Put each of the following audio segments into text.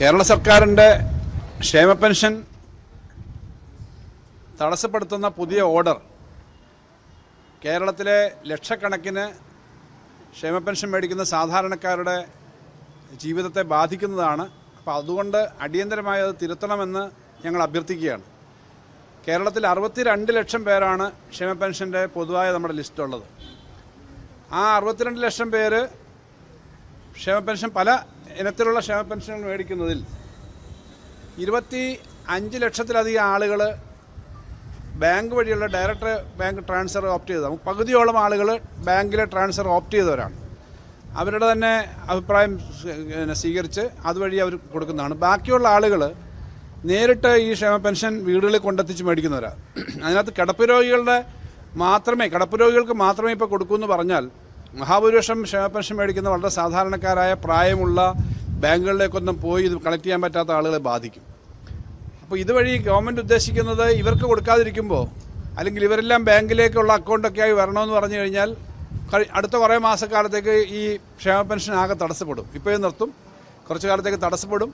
കേരള സർക്കാരിൻ്റെ ക്ഷേമ പെൻഷൻ തടസ്സപ്പെടുത്തുന്ന പുതിയ ഓർഡർ കേരളത്തിലെ ലക്ഷക്കണക്കിന് ക്ഷേമ പെൻഷൻ മേടിക്കുന്ന സാധാരണക്കാരുടെ ജീവിതത്തെ ബാധിക്കുന്നതാണ്. അപ്പോൾ അതുകൊണ്ട് അടിയന്തരമായി അത് തിരുത്തണമെന്ന് ഞങ്ങൾ അഭ്യർത്ഥിക്കുകയാണ്. കേരളത്തിൽ 62 ലക്ഷം പേരാണ് ക്ഷേമ പെൻഷൻ്റെ പൊതുവായ നമ്മുടെ ലിസ്റ്റുള്ളത്. ആ 62 ലക്ഷം പേര് ക്ഷേമ പെൻഷൻ പല ഇനത്തിലുള്ള ക്ഷേമ പെൻഷനുകൾ മേടിക്കുന്നതിൽ 25 ലക്ഷത്തിലധികം ആളുകൾ ബാങ്ക് വഴിയുള്ള ഡയറക്റ്റ് ബാങ്ക് ട്രാൻസ്ഫർ ഓപ്റ്റ് ചെയ്തതാണ്. പകുതിയോളം ആളുകൾ ബാങ്കിലെ ട്രാൻസ്ഫർ ഓപ്റ്റ് ചെയ്തവരാണ്. അവരുടെ തന്നെ അഭിപ്രായം സ്വീകരിച്ച് അതുവഴി അവർ കൊടുക്കുന്നതാണ്. ബാക്കിയുള്ള ആളുകൾ നേരിട്ട് ഈ ക്ഷേമ പെൻഷൻ വീടുകളിൽ കൊണ്ടെത്തിച്ച് മേടിക്കുന്നവരാണ്. അതിനകത്ത് കിടപ്പ് രോഗികൾക്ക് മാത്രമേ ഇപ്പോൾ കൊടുക്കൂ എന്ന് പറഞ്ഞാൽ മഹാഭൂരിപക്ഷം ക്ഷേമ പെൻഷൻ മേടിക്കുന്ന വളരെ സാധാരണക്കാരായ പ്രായമുള്ള ബാങ്കുകളിലേക്കൊന്നും പോയി ഇത് കളക്ട് ചെയ്യാൻ പറ്റാത്ത ആളുകളെ ബാധിക്കും. അപ്പോൾ ഇതുവഴി ഗവൺമെൻറ് ഉദ്ദേശിക്കുന്നത് ഇവർക്ക് കൊടുക്കാതിരിക്കുമ്പോൾ അല്ലെങ്കിൽ ഇവരെല്ലാം ബാങ്കിലേക്കുള്ള അക്കൗണ്ടൊക്കെയായി വരണമെന്ന് പറഞ്ഞു കഴിഞ്ഞാൽ അടുത്ത കുറേ മാസക്കാലത്തേക്ക് ഈ ക്ഷേമ പെൻഷൻ ആകെ തടസ്സപ്പെടും. ഇപ്പോഴും നിർത്തും, കുറച്ച് കാലത്തേക്ക് തടസ്സപ്പെടും.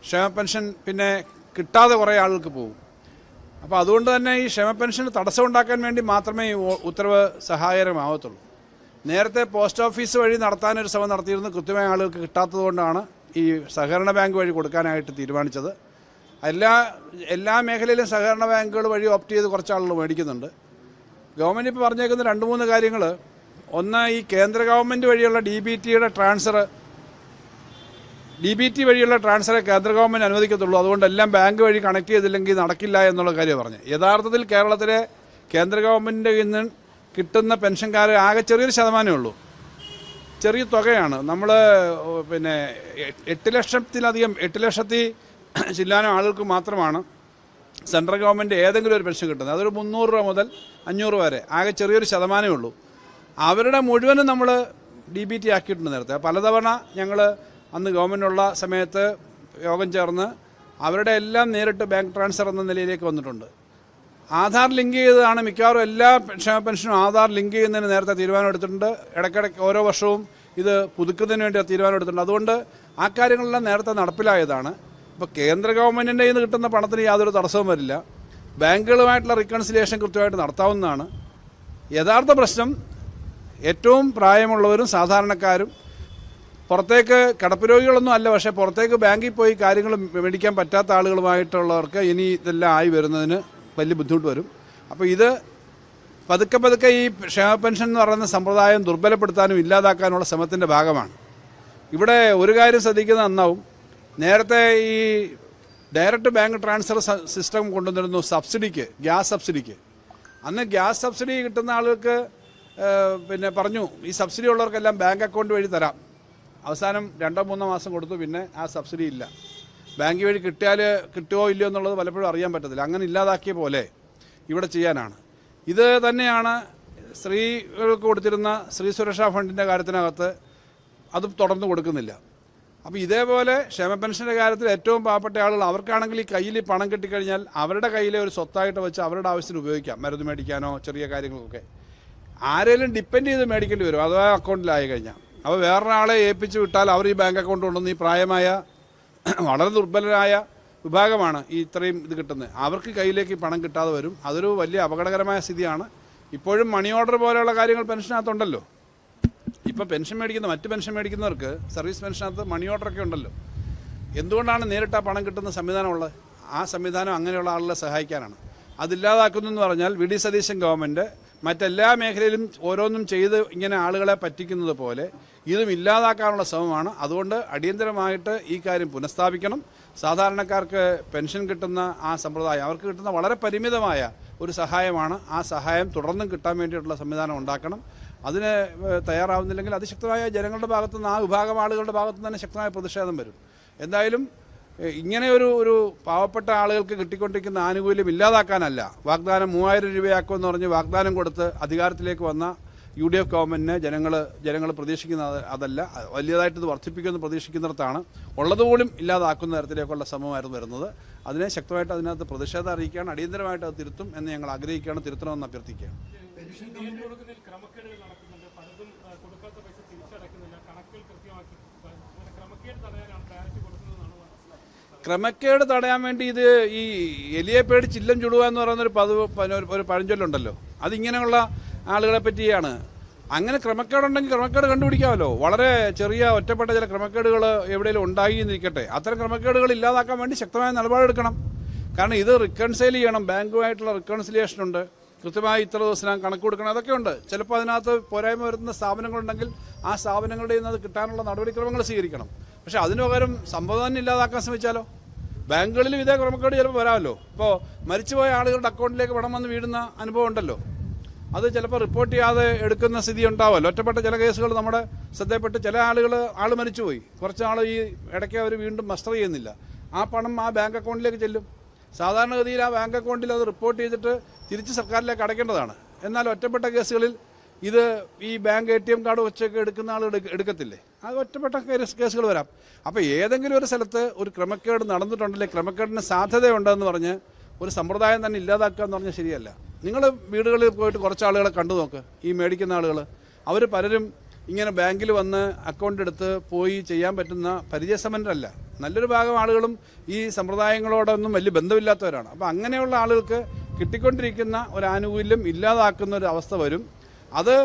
ക്ഷേമ പെൻഷൻ പിന്നെ കിട്ടാതെ കുറേ ആളുകൾക്ക് പോകും. അപ്പോൾ അതുകൊണ്ട് തന്നെ ഈ ക്ഷേമ പെൻഷന് തടസ്സമുണ്ടാക്കാൻ വേണ്ടി മാത്രമേ ഈ ഉത്തരവ് സഹായകരമാവത്തുള്ളൂ. നേരത്തെ പോസ്റ്റ് ഓഫീസ് വഴി നടത്താനൊരു ശ്രമം നടത്തിയിരുന്നു. കൃത്യമായ ആളുകൾക്ക് കിട്ടാത്തതുകൊണ്ടാണ് ഈ സഹകരണ ബാങ്ക് വഴി കൊടുക്കാനായിട്ട് തീരുമാനിച്ചത്. എല്ലാ മേഖലയിലും സഹകരണ ബാങ്കുകൾ വഴി ഓപ്റ്റ് ചെയ്ത് കുറച്ച് ആളുകൾ മേടിക്കുന്നുണ്ട്. ഗവൺമെൻറ് ഇപ്പോൾ പറഞ്ഞേക്കുന്ന 2-3 കാര്യങ്ങൾ. ഒന്ന്, ഈ കേന്ദ്ര ഗവൺമെൻറ് വഴിയുള്ള DBT വഴിയുള്ള ട്രാൻസ്ഫറെ കേന്ദ്ര ഗവൺമെൻറ് അനുവദിക്കത്തുള്ളൂ. അതുകൊണ്ട് എല്ലാം ബാങ്ക് വഴി കണക്ട് ചെയ്തില്ലെങ്കിൽ നടക്കില്ല എന്നുള്ള കാര്യം പറഞ്ഞു. യഥാർത്ഥത്തിൽ കേരളത്തിലെ കേന്ദ്ര ഗവൺമെൻറ്റിൻ്റെ നിന്ന് കിട്ടുന്ന പെൻഷൻകാർ ആകെ ചെറിയൊരു ശതമാനമേ ഉള്ളൂ. ചെറിയ തുകയാണ്. നമ്മൾ പിന്നെ 8 ലക്ഷത്തി ചില്ലാനം ആളുകൾക്ക് മാത്രമാണ് സെൻട്രൽ ഗവൺമെൻറ് ഏതെങ്കിലും ഒരു പെൻഷൻ കിട്ടുന്നത്. അതൊരു 300 രൂപ മുതൽ 500 വരെ, ആകെ ചെറിയൊരു ശതമാനമേ ഉള്ളൂ. അവരുടെ മുഴുവനും നമ്മൾ DBT ആക്കിയിട്ടുണ്ട്. നേരത്തെ പലതവണ ഞങ്ങൾ അന്ന് ഗവൺമെൻറ്റുള്ള സമയത്ത് യോഗം ചേർന്ന് അവരുടെ എല്ലാം നേരിട്ട് ബാങ്ക് ട്രാൻസ്ഫർ എന്ന നിലയിലേക്ക് വന്നിട്ടുണ്ട്. ആധാർ ലിങ്ക് ചെയ്തതാണ് മിക്കവാറും എല്ലാ ക്ഷേമ പെൻഷനും ആധാർ ലിങ്ക് ചെയ്യുന്നതിന് നേരത്തെ തീരുമാനം എടുത്തിട്ടുണ്ട്. ഇടയ്ക്കിടയ്ക്ക് ഓരോ വർഷവും ഇത് പുതുക്കുന്നതിന് വേണ്ടി തീരുമാനം എടുത്തിട്ടുണ്ട്. അതുകൊണ്ട് ആ കാര്യങ്ങളെല്ലാം നേരത്തെ നടപ്പിലായതാണ്. ഇപ്പോൾ കേന്ദ്ര ഗവൺമെൻറ്റിൻ്റെ കയ്യിൽ നിന്ന് കിട്ടുന്ന പണത്തിന് യാതൊരു തടസ്സവും വരില്ല. ബാങ്കുകളുമായിട്ടുള്ള റീകൺസിലിയേഷൻ കൃത്യമായിട്ട് നടത്താവുന്നതാണ്. യഥാർത്ഥ പ്രശ്നം ഏറ്റവും പ്രായമുള്ളവരും സാധാരണക്കാരും പുറത്തേക്ക് കിടപ്പ് രോഗികളൊന്നും അല്ല, പക്ഷേ പുറത്തേക്ക് ബാങ്കിൽ പോയി കാര്യങ്ങൾ മേടിക്കാൻ പറ്റാത്ത ആളുകളുമായിട്ടുള്ളവർക്ക് ഇനി ഇതെല്ലാം ആയി വരുന്നതിന് വലിയ ബുദ്ധിമുട്ട് വരും. അപ്പോൾ ഇത് പതുക്കെ ഈ ക്ഷേമ പെൻഷൻ എന്ന് പറയുന്ന സമ്പ്രദായം ദുർബലപ്പെടുത്താനും ഇല്ലാതാക്കാനുള്ള ശ്രമത്തിൻ്റെ ഭാഗമാണ്. ഇവിടെ ഒരു കാര്യം ശ്രദ്ധിക്കുന്നത് നന്നാവും. നേരത്തെ ഈ ഡയറക്റ്റ് ബാങ്ക് ട്രാൻസ്ഫർ സിസ്റ്റം കൊണ്ടുവന്നിരുന്നു ഗ്യാസ് സബ്സിഡിക്ക്. അന്ന് ഗ്യാസ് സബ്സിഡി കിട്ടുന്ന ആളുകൾക്ക് പിന്നെ പറഞ്ഞു ഈ സബ്സിഡി ഉള്ളവർക്കെല്ലാം ബാങ്ക് അക്കൗണ്ട് വഴി തരാം. അവസാനം 2-3 മാസം കൊടുത്തു, പിന്നെ ആ സബ്സിഡി ഇല്ല. ബാങ്ക് വഴി കിട്ടുമോ ഇല്ലയോ എന്നുള്ളത് പലപ്പോഴും അറിയാൻ പറ്റത്തില്ല. അങ്ങനെ ഇല്ലാതാക്കിയ പോലെ ഇവിടെ ചെയ്യാനാണ്. ഇത് തന്നെയാണ് സ്ത്രീകൾക്ക് കൊടുത്തിരുന്ന സ്ത്രീ സുരക്ഷാ ഫണ്ടിൻ്റെ കാര്യത്തിനകത്ത്, അത് തുടർന്ന് കൊടുക്കുന്നില്ല. അപ്പോൾ ഇതേപോലെ ക്ഷേമ പെൻഷൻ്റെ കാര്യത്തിൽ ഏറ്റവും പാവപ്പെട്ട ആളുകൾ, അവർക്കാണെങ്കിൽ ഈ കയ്യിൽ പണം കിട്ടിക്കഴിഞ്ഞാൽ അവരുടെ കയ്യിലെ ഒരു സ്വത്തായിട്ട് വെച്ച് അവരുടെ ആവശ്യത്തിന് ഉപയോഗിക്കാം. മരുന്ന് മേടിക്കാനോ ചെറിയ കാര്യങ്ങൾക്കൊക്കെ. ആരെങ്കിലും ഡിപ്പെൻഡ് ചെയ്ത് മേടിക്കേണ്ടി വരും അഥവാ അക്കൗണ്ടിലായി കഴിഞ്ഞാൽ. അപ്പോൾ വേറൊരാളെ ഏൽപ്പിച്ച് വിട്ടാൽ അവർ ഈ ബാങ്ക് അക്കൗണ്ട് കൊണ്ടുവന്ന് ഈ പ്രായമായ വളരെ ദുർബലരായ വിഭാഗമാണ് ഈ ഇത്രയും ഇത് കിട്ടുന്നത്. അവർക്ക് കയ്യിലേക്ക് പണം കിട്ടാതെ വരും. അതൊരു വലിയ അപകടകരമായ സ്ഥിതിയാണ്. ഇപ്പോഴും മണി ഓർഡർ പോലെയുള്ള കാര്യങ്ങൾ പെൻഷനകത്തുണ്ടല്ലോ. ഇപ്പം മറ്റ് പെൻഷൻ മേടിക്കുന്നവർക്ക് സർവീസ് പെൻഷനകത്ത് മണി ഓർഡറൊക്കെ ഉണ്ടല്ലോ. എന്തുകൊണ്ടാണ് നേരിട്ട് ആ പണം കിട്ടുന്ന സംവിധാനമുള്ളത്? ആ സംവിധാനം അങ്ങനെയുള്ള ആളുകളെ സഹായിക്കാനാണ്. അതില്ലാതാക്കുന്നു എന്ന് പറഞ്ഞാൽ വി.ഡി. സതീശൻ ഗവൺമെൻറ് മറ്റെല്ലാ മേഖലയിലും ഓരോന്നും ചെയ്ത് ഇങ്ങനെ ആളുകളെ പറ്റിക്കുന്നത് പോലെ ഇതും ഇല്ലാതാക്കാനുള്ള ശ്രമമാണ്. അതുകൊണ്ട് അടിയന്തരമായിട്ട് ഈ കാര്യം പുനഃസ്ഥാപിക്കണം. സാധാരണക്കാർക്ക് പെൻഷൻ കിട്ടുന്ന ആ സമ്പ്രദായം അവർക്ക് കിട്ടുന്ന വളരെ പരിമിതമായ ഒരു സഹായമാണ്. ആ സഹായം തുടർന്നും കിട്ടാൻ വേണ്ടിയിട്ടുള്ള സംവിധാനം ഉണ്ടാക്കണം. അതിന് തയ്യാറാവുന്നില്ലെങ്കിൽ അതിശക്തമായ ജനങ്ങളുടെ ഭാഗത്തുനിന്ന്, ആ വിഭാഗം ആളുകളുടെ ഭാഗത്തുനിന്ന് തന്നെ ശക്തമായ പ്രതിഷേധം വരും. എന്തായാലും ഇങ്ങനെ ഒരു പാവപ്പെട്ട ആളുകൾക്ക് കിട്ടിക്കൊണ്ടിരിക്കുന്ന ആനുകൂല്യം ഇല്ലാതാക്കാനല്ല, വാഗ്ദാനം 3000 രൂപയാക്കുമെന്ന് പറഞ്ഞ് വാഗ്ദാനം കൊടുത്ത് അധികാരത്തിലേക്ക് വന്ന UDF ഗവൺമെൻറ്റിനെ ജനങ്ങൾ പ്രതീക്ഷിക്കുന്നത് അതല്ല. വലിയതായിട്ട് ഇത് വർദ്ധിപ്പിക്കുമെന്ന് പ്രതീക്ഷിക്കുന്നിടത്താണ് ഉള്ളതുപോലും ഇല്ലാതാക്കുന്ന തരത്തിലേക്കുള്ള ശ്രമമായിരുന്നു വരുന്നത്. അതിനെ ശക്തമായിട്ട് അതിനകത്ത് പ്രതിഷേധം അറിയിക്കുകയാണ്. അടിയന്തരമായിട്ട് അത് തിരുത്തും എന്ന് ഞങ്ങൾ ആഗ്രഹിക്കുകയാണ്. തിരുത്തണമെന്ന് അഭ്യർത്ഥിക്കുകയാണ്. ക്രമക്കേട് തടയാൻ വേണ്ടി ഇത് ഈ എലിയെ പേടി ചില്ലം ചുടുക എന്ന് പറയുന്നൊരു ഒരു പഴഞ്ചൊല്ലുണ്ടല്ലോ, അതിങ്ങനെയുള്ള ആളുകളെ പറ്റിയാണ്. അങ്ങനെ ക്രമക്കേടുണ്ടെങ്കിൽ ക്രമക്കേട് കണ്ടുപിടിക്കാമല്ലോ. വളരെ ചെറിയ ഒറ്റപ്പെട്ട ചില ക്രമക്കേടുകൾ എവിടെയെങ്കിലും ഉണ്ടായി എന്നിരിക്കട്ടെ, അത്തരം ക്രമക്കേടുകൾ ഇല്ലാതാക്കാൻ വേണ്ടി ശക്തമായ നിലപാടെടുക്കണം. കാരണം ഇത് റിക്കൺസൈൽ ചെയ്യണം, ബാങ്കുമായിട്ടുള്ള റിക്കൺസിലിയേഷൻ ഉണ്ട്, കൃത്യമായി ഇത്ര ദിവസം കണക്ക് കൊടുക്കണം, അതൊക്കെ ഉണ്ട്. ചിലപ്പോൾ അതിനകത്ത് പോരായ്മ വരുന്ന സ്ഥാപനങ്ങളുണ്ടെങ്കിൽ ആ സ്ഥാപനങ്ങളുടെ നിന്ന് അത് കിട്ടാനുള്ള നടപടിക്രമങ്ങൾ സ്വീകരിക്കണം. പക്ഷെ അതിന് പകരം സംഭവം തന്നെ ഇല്ലാതാക്കാൻ ശ്രമിച്ചാലോ? ബാങ്കുകളിലും ഇതേ ക്രമക്കേട് ചിലപ്പോൾ വരാമല്ലോ. ഇപ്പോൾ മരിച്ചുപോയ ആളുകളുടെ അക്കൗണ്ടിലേക്ക് പണം വന്ന് വീഴുന്ന അനുഭവം ഉണ്ടല്ലോ, അത് ചിലപ്പോൾ റിപ്പോർട്ട് ചെയ്യാതെ എടുക്കുന്ന സ്ഥിതി ഉണ്ടാവുമല്ലോ. ഒറ്റപ്പെട്ട ചില കേസുകൾ നമ്മുടെ ശ്രദ്ധയിൽപ്പെട്ട് ചില ആൾ മരിച്ചുപോയി, കുറച്ച് നാൾ ഈ ഇടയ്ക്ക് അവർ വീണ്ടും മസ്റ്റർ ചെയ്യുന്നില്ല, ആ പണം ആ ബാങ്ക് അക്കൗണ്ടിലേക്ക് ചെല്ലും. സാധാരണഗതിയിൽ ആ ബാങ്ക് അക്കൗണ്ടിൽ അത് റിപ്പോർട്ട് ചെയ്തിട്ട് തിരിച്ച് സർക്കാരിലേക്ക് അടയ്ക്കേണ്ടതാണ്. എന്നാൽ ഒറ്റപ്പെട്ട കേസുകളിൽ ഇത് ഈ ബാങ്ക് ATM കാർഡ് വെച്ചൊക്കെ എടുക്കുന്ന ആൾ എടുക്കത്തില്ലേ, അത് ഒറ്റപ്പെട്ട കേസുകൾ വരാം. അപ്പോൾ ഏതെങ്കിലും ഒരു സ്ഥലത്ത് ഒരു ക്രമക്കേട് നടന്നിട്ടുണ്ടെങ്കിൽ ക്രമക്കേടിന് സാധ്യതയുണ്ടെന്ന് പറഞ്ഞ് ഒരു സമ്പ്രദായം തന്നെ ഇല്ലാതാക്കുക എന്ന് പറഞ്ഞാൽ ശരിയല്ല. നിങ്ങൾ വീടുകളിൽ പോയിട്ട് കുറച്ച് ആളുകളെ കണ്ടു നോക്ക്, ഈ മേടിക്കുന്ന ആളുകൾ അവർ പലരും ഇങ്ങനെ ബാങ്കിൽ വന്ന് അക്കൗണ്ട് എടുത്ത് പോയി ചെയ്യാൻ പറ്റുന്ന പരിചയസമ്പന്നരല്ല. നല്ലൊരു ഭാഗം ആളുകളും ഈ സമ്പ്രദായങ്ങളോടൊന്നും വലിയ ബന്ധമില്ലാത്തവരാണ്. അപ്പോൾ അങ്ങനെയുള്ള ആളുകൾക്ക് കിട്ടിക്കൊണ്ടിരിക്കുന്ന ഒരു ആനുകൂല്യം ഇല്ലാതാക്കുന്ന ഒരു അവസ്ഥ വരും. അത്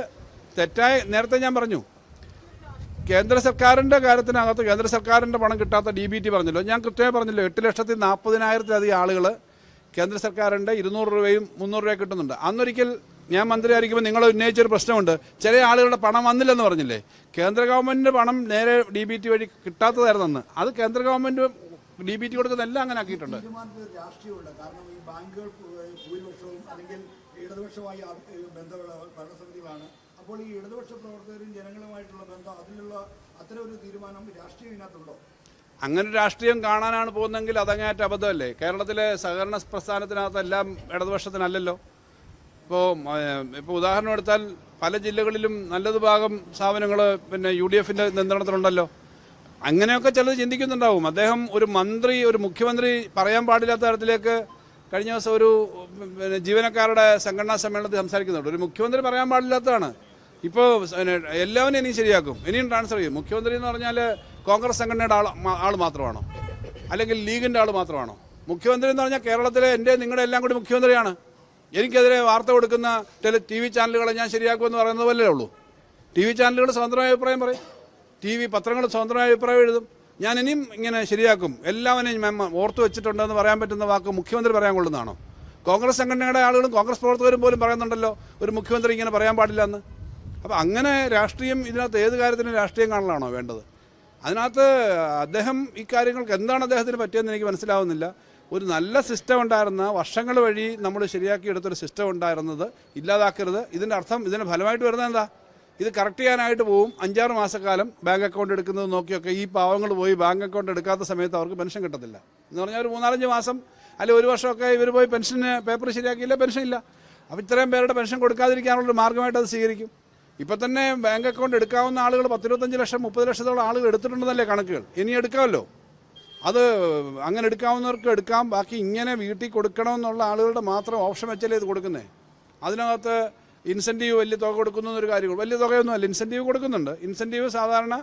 തെറ്റായ, നേരത്തെ ഞാൻ പറഞ്ഞു, കേന്ദ്ര സർക്കാരിൻ്റെ കാര്യത്തിനകത്ത് കേന്ദ്ര സർക്കാരിൻ്റെ പണം കിട്ടാത്ത DBT പറഞ്ഞല്ലോ, ഞാൻ കൃത്യമായി പറഞ്ഞല്ലോ, 8,40,000-ലധികം ആളുകൾ കേന്ദ്ര സർക്കാരിൻ്റെ 200 രൂപയും 300 രൂപയും കിട്ടുന്നുണ്ട്. അന്നൊരിക്കൽ ഞാൻ മന്ത്രിയായിരിക്കുമ്പോൾ നിങ്ങൾ ഉന്നയിച്ചൊരു പ്രശ്നമുണ്ട്, ചില ആളുകളുടെ പണം വന്നില്ലെന്ന് പറഞ്ഞില്ലേ. കേന്ദ്ര ഗവൺമെൻറ്റിൻ്റെ പണം നേരെ DBT വഴി കിട്ടാത്തതായിരുന്നു. അത് കേന്ദ്ര ഗവൺമെൻറ് DBT കൊടുക്കുന്നതെല്ലാം അങ്ങനെ ആക്കിയിട്ടുണ്ട്. രാഷ്ട്രീയമുണ്ട്. കാരണം ഈ ബാങ്കുകൾ ഭൂരിപക്ഷവും അല്ലെങ്കിൽ ഇടതുപക്ഷമായി ബന്ധമുള്ള ഭരണസമിതികളാണ്. അപ്പോൾ ഈ ഇടതുപക്ഷ പ്രവർത്തകരും ജനങ്ങളുമായിട്ടുള്ള ബന്ധം, അതിനുള്ള അത്തരം ഒരു തീരുമാനം രാഷ്ട്രീയം ഇതിനകത്തുണ്ടോ? അങ്ങനെ രാഷ്ട്രീയം കാണാനാണ് പോകുന്നതെങ്കിൽ അതങ്ങേറ്റ അബദ്ധമല്ലേ. കേരളത്തിലെ സഹകരണ പ്രസ്ഥാനത്തിനകത്തെല്ലാം ഇടതുപക്ഷത്തിനല്ലല്ലോ. ഇപ്പോൾ ഉദാഹരണം എടുത്താൽ പല ജില്ലകളിലും നല്ലത് ഭാഗം സ്ഥാപനങ്ങൾ പിന്നെ UDFൻ്റെ നിയന്ത്രണത്തിലുണ്ടല്ലോ. അങ്ങനെയൊക്കെ ചിലത് ചിന്തിക്കുന്നുണ്ടാവും. അദ്ദേഹം ഒരു മുഖ്യമന്ത്രി പറയാൻ പാടില്ലാത്ത തരത്തിലേക്ക് കഴിഞ്ഞ ദിവസം ഒരു ജീവനക്കാരുടെ സംഘടനാ സമ്മേളനത്തിൽ സംസാരിക്കുന്നുണ്ട്. ഒരു മുഖ്യമന്ത്രി പറയാൻ പാടില്ലാത്തതാണ്. ഇപ്പോൾ എല്ലാവരും ഇനിയും ശരിയാക്കും, ഇനിയും ട്രാൻസ്ഫർ ചെയ്യും. മുഖ്യമന്ത്രി എന്ന് പറഞ്ഞാൽ കോൺഗ്രസ് സംഘടനയുടെ ആൾ മാത്രമാണോ, അല്ലെങ്കിൽ ലീഗിൻ്റെ ആൾ മാത്രമാണോ? മുഖ്യമന്ത്രി എന്ന് പറഞ്ഞാൽ കേരളത്തിലെ നിങ്ങളുടെ എല്ലാം കൂടി മുഖ്യമന്ത്രിയാണ്. എനിക്കെതിരെ വാർത്ത കൊടുക്കുന്ന TV ചാനലുകളെ ഞാൻ ശരിയാക്കുമെന്ന് പറയുന്നത് വല്ലേ ഉള്ളൂ. TV ചാനലുകൾ സ്വതന്ത്രമായ അഭിപ്രായം പറയും, പത്രങ്ങൾ സ്വതന്ത്രമായ അഭിപ്രായം എഴുതും. ഞാൻ ഇനിയും ഇങ്ങനെ ശരിയാക്കും, എല്ലാവരെയും ഓർത്തു വെച്ചിട്ടുണ്ടെന്ന് പറയാൻ പറ്റുന്ന വാക്ക് മുഖ്യമന്ത്രി പറയാൻ കൊള്ളുന്നതാണോ? കോൺഗ്രസ് സംഘടനയുടെ ആളുകളും കോൺഗ്രസ് പ്രവർത്തകരും പോലും പറയുന്നുണ്ടല്ലോ ഒരു മുഖ്യമന്ത്രി ഇങ്ങനെ പറയാൻ പാടില്ല എന്ന്. അപ്പോൾ അങ്ങനെ രാഷ്ട്രീയം, ഇതിനകത്ത് ഏത് കാര്യത്തിനും രാഷ്ട്രീയം കാണലാണോ വേണ്ടത്? അതിനകത്ത് അദ്ദേഹം ഈ കാര്യങ്ങൾക്ക് എന്താണ് അദ്ദേഹത്തിന് പറ്റിയെന്ന് എനിക്ക് മനസ്സിലാവുന്നില്ല. ഒരു നല്ല സിസ്റ്റം ഉണ്ടായിരുന്ന, വർഷങ്ങൾ വഴി നമ്മൾ ശരിയാക്കിയെടുത്തൊരു സിസ്റ്റം ഉണ്ടായിരുന്നത് ഇല്ലാതാക്കരുത്. ഇതിൻ്റെ അർത്ഥം, ഇതിൻ്റെ ഫലമായിട്ട് വരുന്നത് എന്താ? ഇത് കറക്റ്റ് ചെയ്യാനായിട്ട് പോവും. 5-6 മാസക്കാലം ബാങ്ക് അക്കൗണ്ട് എടുക്കുന്നത് നോക്കിയൊക്കെ ഈ പാവങ്ങൾ പോയി ബാങ്ക് അക്കൗണ്ട് എടുക്കാത്ത സമയത്ത് അവർക്ക് പെൻഷൻ കിട്ടത്തില്ല എന്ന് പറഞ്ഞാൽ ഒരു 3-4 മാസം അല്ലെങ്കിൽ 1 വർഷമൊക്കെ ഇവർ പോയി പെൻഷന് പേപ്പർ ശരിയാക്കിയില്ല, പെൻഷൻ ഇല്ല. അപ്പോൾ ഇത്രയും പേരുടെ പെൻഷൻ കൊടുക്കാതിരിക്കാനുള്ളൊരു മാർഗ്ഗമായിട്ട് അത് സ്വീകരിക്കും. ഇപ്പം തന്നെ ബാങ്ക് അക്കൗണ്ട് എടുക്കാവുന്ന ആളുകൾ 10-25 ലക്ഷം 30 ലക്ഷത്തോളം ആളുകൾ എടുത്തിട്ടുണ്ടെന്നല്ലേ കണക്കുകൾ. ഇനി എടുക്കാമല്ലോ. അത് അങ്ങനെ എടുക്കാവുന്നവർക്ക് എടുക്കാം. ബാക്കി ഇങ്ങനെ വീട്ടിൽ കൊടുക്കണമെന്നുള്ള ആളുകളുടെ മാത്രം ഓപ്ഷൻ വെച്ചല്ലേ ഇത് കൊടുക്കുന്നത്. അതിനകത്ത് ഇൻസെൻറ്റീവ് വലിയ തുക കൊടുക്കുന്നു എന്നൊരു കാര്യങ്ങൾ, വലിയ തുകയൊന്നുമല്ല, ഇൻസെൻറ്റീവ് കൊടുക്കുന്നുണ്ട്. ഇൻസെൻറ്റീവ് സാധാരണ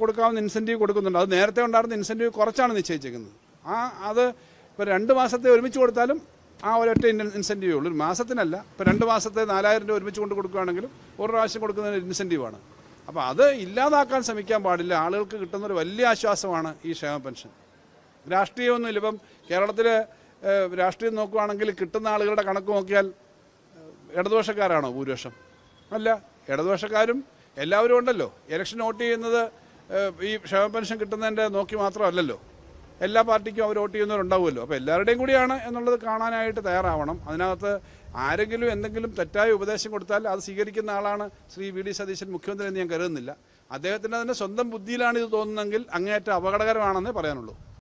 കൊടുക്കാവുന്ന ഇൻസെൻറ്റീവ് കൊടുക്കുന്നുണ്ട്. അത് നേരത്തെ ഉണ്ടായിരുന്ന ഇൻസെൻറ്റീവ് കുറച്ചാണ് നിശ്ചയിച്ചേക്കുന്നത്. അത് ഇപ്പോൾ 2 മാസത്തെ ഒരുമിച്ച് കൊടുത്താലും ആ ഒരൊറ്റ ഇൻസെൻറ്റീവേ ഉള്ളൂ, ഒരു മാസത്തിനല്ല. ഇപ്പോൾ 2 മാസത്തെ 4,000 രൂപ ഒരുമിച്ച് കൊണ്ട് കൊടുക്കുകയാണെങ്കിലും ഒരു പ്രാവശ്യം കൊടുക്കുന്നതിന് ഇൻസെൻറ്റീവാണ്. അപ്പോൾ അത് ഇല്ലാതാക്കാൻ ശ്രമിക്കാൻ പാടില്ല. ആളുകൾക്ക് കിട്ടുന്നൊരു വലിയ ആശ്വാസമാണ് ഈ ക്ഷേമ പെൻഷൻ. രാഷ്ട്രീയമൊന്നുമില്ല. ഇപ്പം കേരളത്തിൽ രാഷ്ട്രീയം നോക്കുകയാണെങ്കിൽ കിട്ടുന്ന ആളുകളുടെ കണക്ക് നോക്കിയാൽ ഇടതുപക്ഷക്കാരാണോ ഭൂരിപക്ഷം? അല്ല, ഇടതുപക്ഷക്കാരും എല്ലാവരും ഉണ്ടല്ലോ. ഇലക്ഷൻ വോട്ട് ചെയ്യുന്നത് ഈ ക്ഷേമ പെൻഷൻ കിട്ടുന്നതിൻ്റെ നോക്കി മാത്രമല്ലല്ലോ, എല്ലാ പാർട്ടിക്കും അവർ വോട്ട് ചെയ്യുന്നവരുണ്ടാവുമല്ലോ. അപ്പോൾ എല്ലാവരുടെയും കൂടിയാണ് എന്നുള്ളത് കാണാനായിട്ട് തയ്യാറാവണം. അതിനകത്ത് ആരെങ്കിലും എന്തെങ്കിലും തെറ്റായ ഉപദേശം കൊടുത്താൽ അത് സ്വീകരിക്കുന്ന ആളാണ് ശ്രീ VD സതീശൻ മുഖ്യമന്ത്രി എന്ന് ഞാൻ കരുതുന്നില്ല. അദ്ദേഹത്തിൻ്റെ തന്നെ സ്വന്തം ബുദ്ധിയിലാണ് ഇത് തോന്നുന്നതെങ്കിൽ അങ്ങേയറ്റം അപകടകരമാണെന്നേ പറയാനുള്ളൂ.